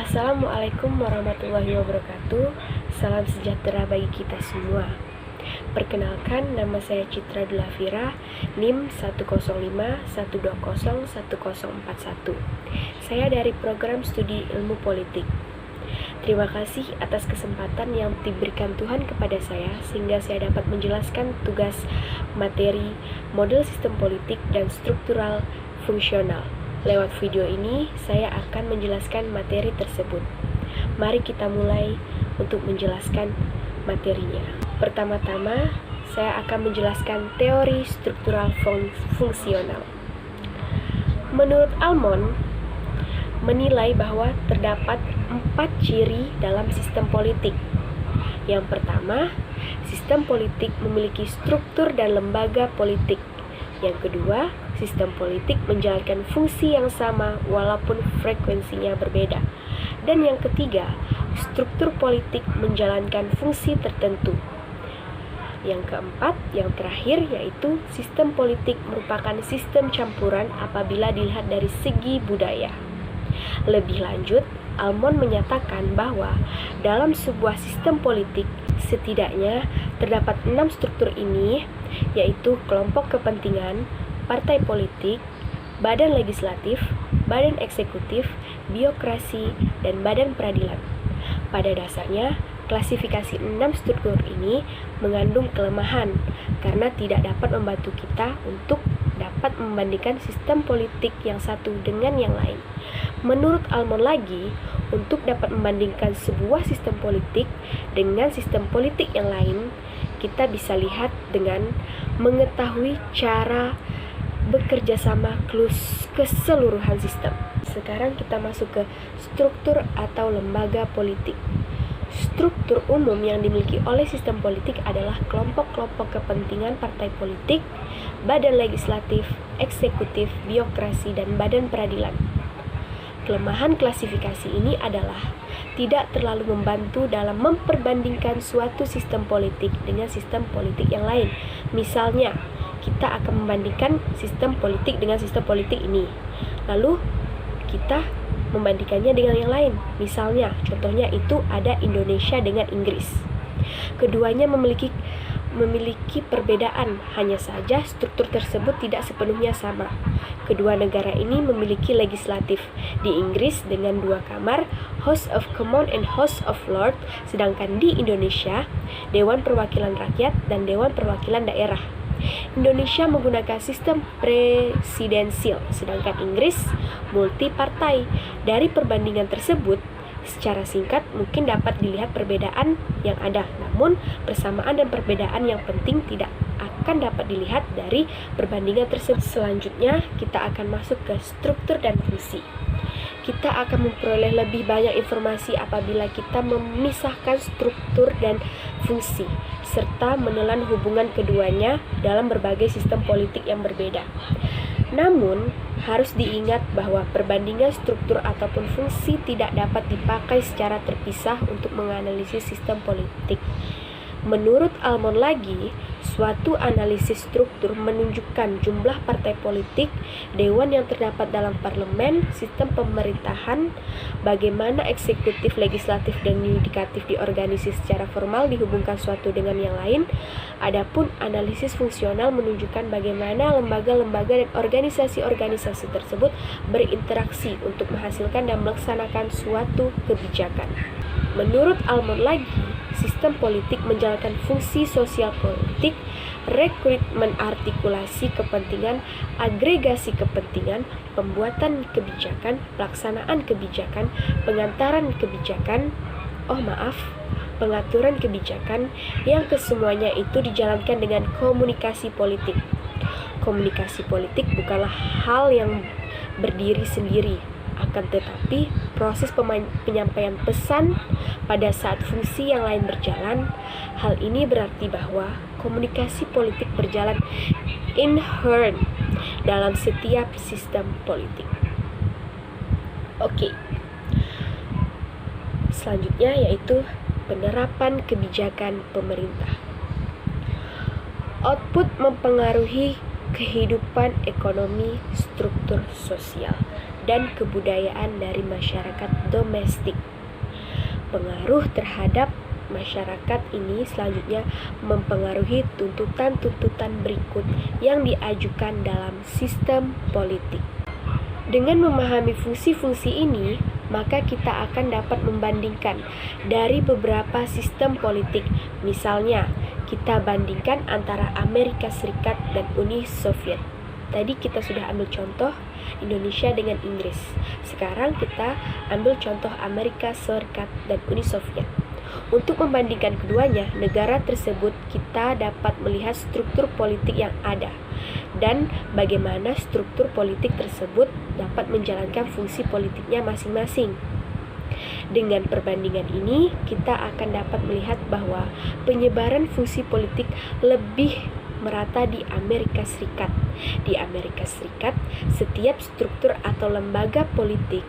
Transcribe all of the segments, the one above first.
Assalamualaikum warahmatullahi wabarakatuh. Salam sejahtera bagi kita semua. Perkenalkan, nama saya Citra Dulavira, NIM 10512010141. Saya dari program studi ilmu politik. Terima kasih atas kesempatan yang diberikan Tuhan kepada saya sehingga saya dapat menjelaskan tugas materi model sistem politik dan struktural fungsional. Lewat video ini, saya akan menjelaskan materi tersebut. Mari kita mulai untuk menjelaskan materinya. Pertama-tama, saya akan menjelaskan teori struktural fungsional. Menurut Almond, menilai bahwa terdapat 4 ciri dalam sistem politik. Yang pertama, sistem politik memiliki struktur dan lembaga politik. Yang kedua, sistem politik menjalankan fungsi yang sama walaupun frekuensinya berbeda. Dan yang ketiga, struktur politik menjalankan fungsi tertentu. Yang keempat, yang terakhir, yaitu sistem politik merupakan sistem campuran apabila dilihat dari segi budaya. Lebih lanjut, Almond menyatakan bahwa dalam sebuah sistem politik setidaknya terdapat 6 struktur ini, yaitu kelompok kepentingan, partai politik, badan legislatif, badan eksekutif, birokrasi, dan badan peradilan. Pada dasarnya, klasifikasi 6 struktur ini mengandung kelemahan karena tidak dapat membantu kita untuk dapat membandingkan sistem politik yang satu dengan yang lain. Menurut Almond lagi, untuk dapat membandingkan sebuah sistem politik dengan sistem politik yang lain, kita bisa lihat dengan mengetahui cara bekerja sama keseluruhan sistem. Sekarang kita masuk ke struktur atau lembaga politik. Struktur umum yang dimiliki oleh sistem politik adalah kelompok-kelompok kepentingan partai politik, badan legislatif, eksekutif, birokrasi, dan badan peradilan. Kelemahan klasifikasi ini adalah tidak terlalu membantu dalam memperbandingkan suatu sistem politik dengan sistem politik yang lain. Misalnya, kita akan membandingkan sistem politik dengan sistem politik ini. Lalu, kita membandingkannya dengan yang lain. Misalnya, contohnya itu ada Indonesia dengan Inggris. Keduanya memiliki perbedaan, hanya saja struktur tersebut tidak sepenuhnya sama. Kedua negara ini memiliki legislatif. Di Inggris dengan 2 kamar, House of Commons and House of Lords, sedangkan di Indonesia, Dewan Perwakilan Rakyat dan Dewan Perwakilan Daerah. Indonesia menggunakan sistem presidensial, sedangkan Inggris multipartai. Dari perbandingan tersebut, secara singkat mungkin dapat dilihat perbedaan yang ada, namun persamaan dan perbedaan yang penting tidak akan dapat dilihat dari perbandingan tersebut. Selanjutnya, kita akan masuk ke struktur dan fungsi. Kita akan memperoleh lebih banyak informasi apabila kita memisahkan struktur dan fungsi, serta menelan hubungan keduanya dalam berbagai sistem politik yang berbeda. Namun, harus diingat bahwa perbandingan struktur ataupun fungsi tidak dapat dipakai secara terpisah untuk menganalisis sistem politik. Menurut Almond lagi, suatu analisis struktur menunjukkan jumlah partai politik, dewan yang terdapat dalam parlemen, sistem pemerintahan, bagaimana eksekutif, legislatif, dan yudikatif diorganisasi secara formal dihubungkan suatu dengan yang lain. Adapun analisis fungsional menunjukkan bagaimana lembaga-lembaga dan organisasi-organisasi tersebut berinteraksi untuk menghasilkan dan melaksanakan suatu kebijakan. Menurut Almond lagi, sistem politik menjalankan fungsi sosial politik, rekrutmen artikulasi kepentingan, agregasi kepentingan, pembuatan kebijakan, pelaksanaan kebijakan, pengaturan kebijakan, yang kesemuanya itu dijalankan dengan komunikasi politik. Komunikasi politik bukanlah hal yang berdiri sendiri, akan tetapi proses penyampaian pesan pada saat fungsi yang lain berjalan. Hal ini berarti bahwa komunikasi politik berjalan inherent dalam setiap sistem politik. Oke. Selanjutnya yaitu penerapan kebijakan pemerintah. Output mempengaruhi kehidupan ekonomi, struktur sosial, dan kebudayaan dari masyarakat domestik. Pengaruh terhadap masyarakat ini selanjutnya mempengaruhi tuntutan-tuntutan berikut yang diajukan dalam sistem politik. Dengan memahami fungsi-fungsi ini, maka kita akan dapat membandingkan dari beberapa sistem politik. Misalnya, kita bandingkan antara Amerika Serikat dan Uni Soviet. Tadi kita sudah ambil contoh Indonesia dengan Inggris. Sekarang kita ambil contoh Amerika Serikat dan Uni Soviet. Untuk membandingkan keduanya, negara tersebut kita dapat melihat struktur politik yang ada dan bagaimana struktur politik tersebut dapat menjalankan fungsi politiknya masing-masing. Dengan perbandingan ini, kita akan dapat melihat bahwa penyebaran fungsi politik lebih merata di Amerika Serikat. Di Amerika Serikat, setiap struktur atau lembaga politik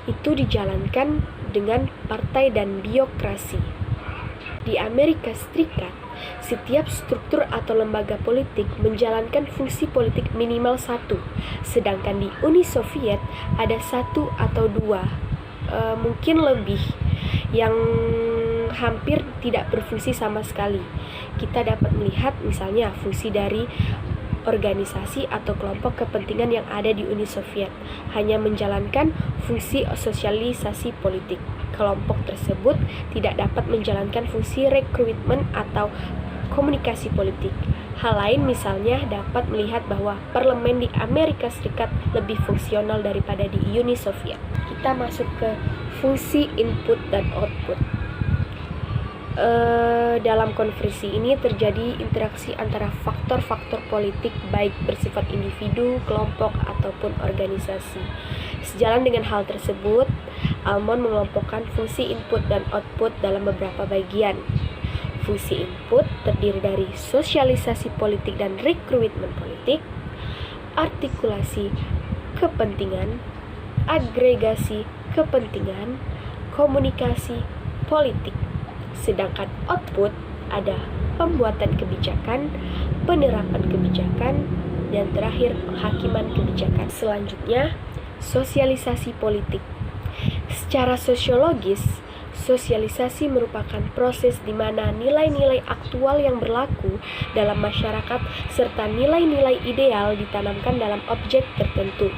itu dijalankan dengan partai dan birokrasi. Di Amerika Serikat, setiap struktur atau lembaga politik menjalankan fungsi politik minimal satu, sedangkan di Uni Soviet ada satu atau dua, mungkin lebih, yang hampir tidak berfungsi sama sekali. Kita dapat melihat misalnya fungsi dari organisasi atau kelompok kepentingan yang ada di Uni Soviet hanya menjalankan fungsi sosialisasi politik. Kelompok tersebut tidak dapat menjalankan fungsi rekrutmen atau komunikasi politik. Hal lain misalnya dapat melihat bahwa parlemen di Amerika Serikat lebih fungsional daripada di Uni Soviet. Kita masuk ke fungsi input dan output. Dalam konversi ini terjadi interaksi antara faktor-faktor politik baik bersifat individu, kelompok, ataupun organisasi. Sejalan dengan hal tersebut, Almond mengelompokkan fungsi input dan output dalam beberapa bagian. Fungsi input terdiri dari sosialisasi politik dan rekrutmen politik, artikulasi kepentingan, agregasi kepentingan, komunikasi politik. Sedangkan output ada pembuatan kebijakan, penerapan kebijakan, dan terakhir penghakiman kebijakan. Selanjutnya, sosialisasi politik. Secara sosiologis, sosialisasi merupakan proses di mana nilai-nilai aktual yang berlaku dalam masyarakat serta nilai-nilai ideal ditanamkan dalam objek tertentu.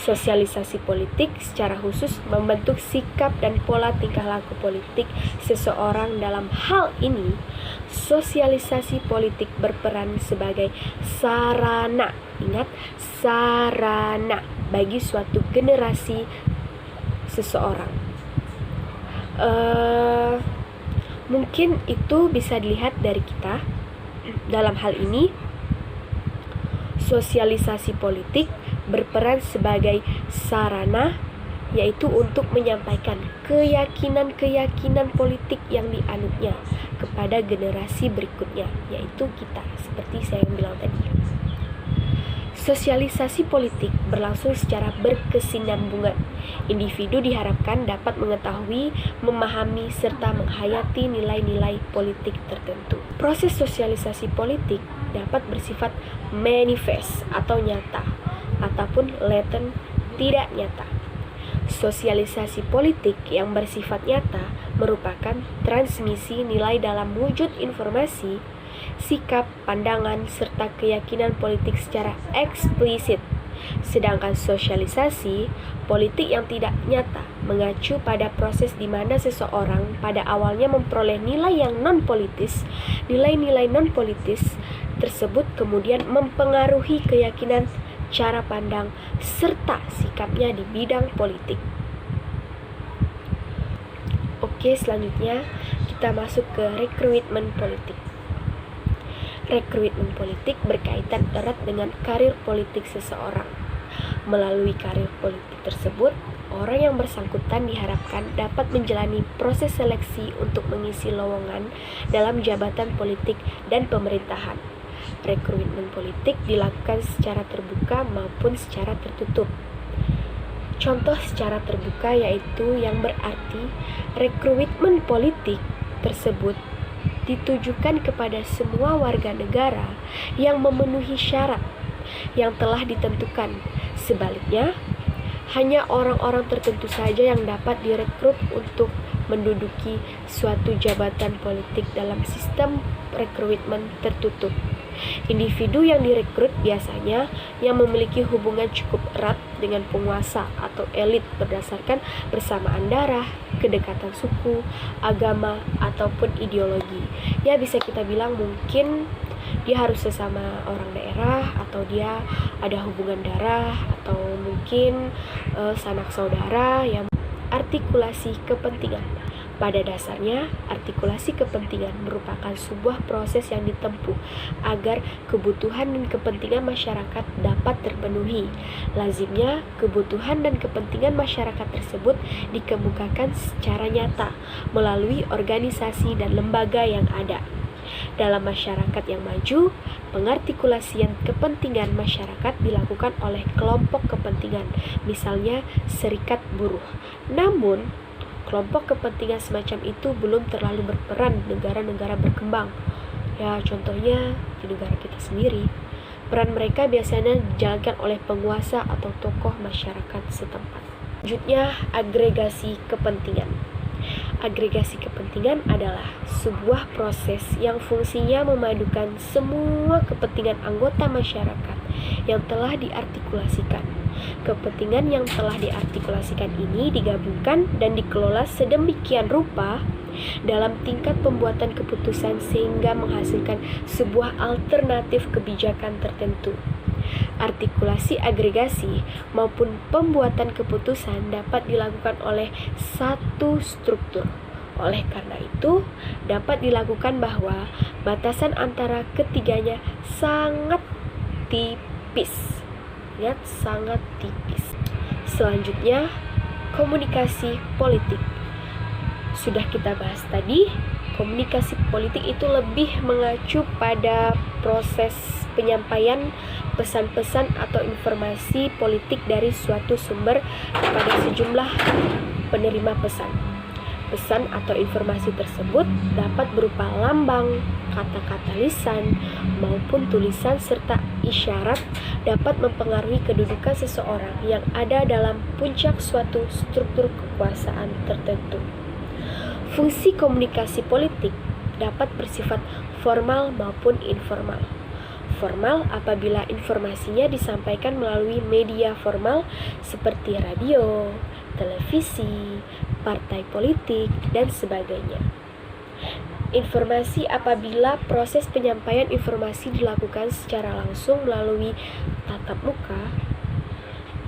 Sosialisasi politik secara khusus membentuk sikap dan pola tingkah laku politik seseorang. Dalam hal ini, sosialisasi politik berperan sebagai sarana, ingat, sarana bagi suatu generasi seseorang. Mungkin itu bisa dilihat dari kita. Dalam hal ini, sosialisasi politik berperan sebagai sarana, yaitu untuk menyampaikan keyakinan-keyakinan politik yang dianutnya kepada generasi berikutnya, yaitu kita, seperti saya bilang tadi. Sosialisasi politik berlangsung secara berkesinambungan. Individu diharapkan dapat mengetahui, memahami, serta menghayati nilai-nilai politik tertentu. Proses sosialisasi politik dapat bersifat manifest atau nyata, ataupun latent tidak nyata. Sosialisasi politik yang bersifat nyata merupakan transmisi nilai dalam wujud informasi, sikap, pandangan, serta keyakinan politik secara eksplisit. Sedangkan sosialisasi politik yang tidak nyata mengacu pada proses di mana seseorang pada awalnya memperoleh nilai yang non-politis. Nilai-nilai non-politis tersebut kemudian mempengaruhi keyakinan, cara pandang, serta sikapnya di bidang politik. Oke, selanjutnya kita masuk ke rekrutmen politik. Rekrutmen politik berkaitan erat dengan karir politik seseorang. Melalui karir politik tersebut, orang yang bersangkutan diharapkan dapat menjalani proses seleksi untuk mengisi lowongan dalam jabatan politik dan pemerintahan. Rekrutmen politik dilakukan secara terbuka maupun secara tertutup. Contoh secara terbuka yaitu yang berarti rekrutmen politik tersebut ditujukan kepada semua warga negara yang memenuhi syarat yang telah ditentukan. Sebaliknya, hanya orang-orang tertentu saja yang dapat direkrut untuk menduduki suatu jabatan politik dalam sistem rekrutmen tertutup. Individu yang direkrut biasanya yang memiliki hubungan cukup erat dengan penguasa atau elit berdasarkan persamaan darah, kedekatan suku, agama, ataupun ideologi. Ya, bisa kita bilang mungkin dia harus sesama orang daerah, atau dia ada hubungan darah, atau mungkin sanak saudara yang artikulasi kepentingan. Pada dasarnya, artikulasi kepentingan merupakan sebuah proses yang ditempuh agar kebutuhan dan kepentingan masyarakat dapat terpenuhi. Lazimnya, kebutuhan dan kepentingan masyarakat tersebut dikemukakan secara nyata melalui organisasi dan lembaga yang ada. Dalam masyarakat yang maju, pengartikulasian kepentingan masyarakat dilakukan oleh kelompok kepentingan, misalnya serikat buruh. Namun, kelompok kepentingan semacam itu belum terlalu berperan di negara-negara berkembang. Ya, contohnya di negara kita sendiri. Peran mereka biasanya dijalankan oleh penguasa atau tokoh masyarakat setempat. Selanjutnya, agregasi kepentingan. Agregasi kepentingan adalah sebuah proses yang fungsinya memadukan semua kepentingan anggota masyarakat yang telah diartikulasikan. Kepentingan yang telah diartikulasikan ini digabungkan dan dikelola sedemikian rupa dalam tingkat pembuatan keputusan sehingga menghasilkan sebuah alternatif kebijakan tertentu. Artikulasi agregasi maupun pembuatan keputusan dapat dilakukan oleh satu struktur. Oleh karena itu, dapat dilakukan bahwa batasan antara ketiganya sangat tipis. Lihat, sangat tipis. Selanjutnya, komunikasi politik. Sudah kita bahas tadi, komunikasi politik itu lebih mengacu pada proses penyampaian pesan-pesan atau informasi politik dari suatu sumber kepada sejumlah penerima pesan. Pesan atau informasi tersebut dapat berupa lambang, kata-kata lisan, maupun tulisan serta isyarat dapat mempengaruhi kedudukan seseorang yang ada dalam puncak suatu struktur kekuasaan tertentu. Fungsi komunikasi politik dapat bersifat formal maupun informal. Formal apabila informasinya disampaikan melalui media formal seperti radio, televisi, partai politik, dan sebagainya. Informasi apabila proses penyampaian informasi dilakukan secara langsung melalui tatap muka,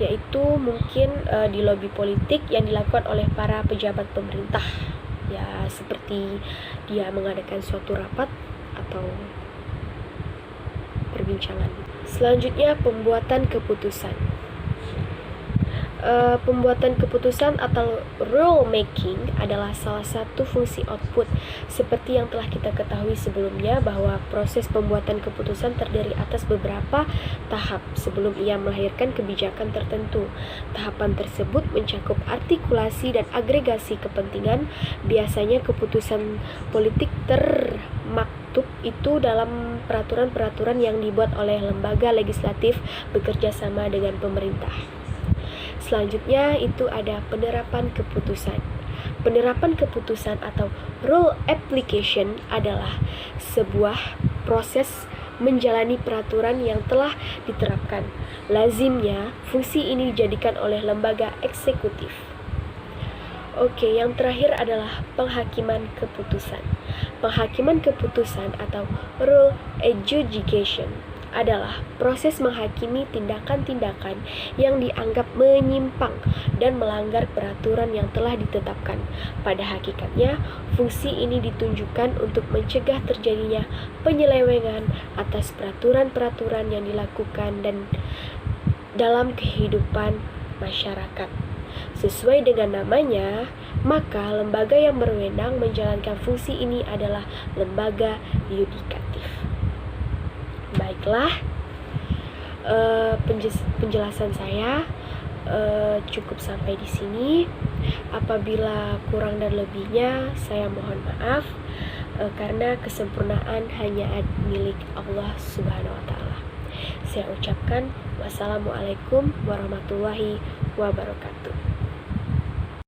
yaitu mungkin di lobi politik yang dilakukan oleh para pejabat pemerintah. Ya, seperti dia mengadakan suatu rapat atau perbincangan. Selanjutnya, pembuatan keputusan. Pembuatan keputusan atau rule making adalah salah satu fungsi output. Seperti yang telah kita ketahui sebelumnya bahwa proses pembuatan keputusan terdiri atas beberapa tahap sebelum ia melahirkan kebijakan tertentu. Tahapan tersebut mencakup artikulasi dan agregasi kepentingan. Biasanya keputusan politik termaktub itu dalam peraturan-peraturan yang dibuat oleh lembaga legislatif bekerja sama dengan pemerintah. Selanjutnya itu ada penerapan keputusan. Penerapan keputusan atau rule application adalah sebuah proses menjalani peraturan yang telah diterapkan. Lazimnya, fungsi ini dijadikan oleh lembaga eksekutif. Oke, yang terakhir adalah penghakiman keputusan. Penghakiman keputusan atau rule adjudication adalah proses menghakimi tindakan-tindakan yang dianggap menyimpang dan melanggar peraturan yang telah ditetapkan. Pada hakikatnya, fungsi ini ditunjukkan untuk mencegah terjadinya penyelewengan atas peraturan-peraturan yang dilakukan dan dalam kehidupan masyarakat. Sesuai dengan namanya, maka lembaga yang berwenang menjalankan fungsi ini adalah lembaga yudikatif. Baiklah, penjelasan saya cukup sampai di sini. Apabila kurang dan lebihnya, saya mohon maaf, karena kesempurnaan hanya milik Allah Subhanahu wa Ta'ala. Saya ucapkan wassalamualaikum warahmatullahi wabarakatuh. wabarakatuh.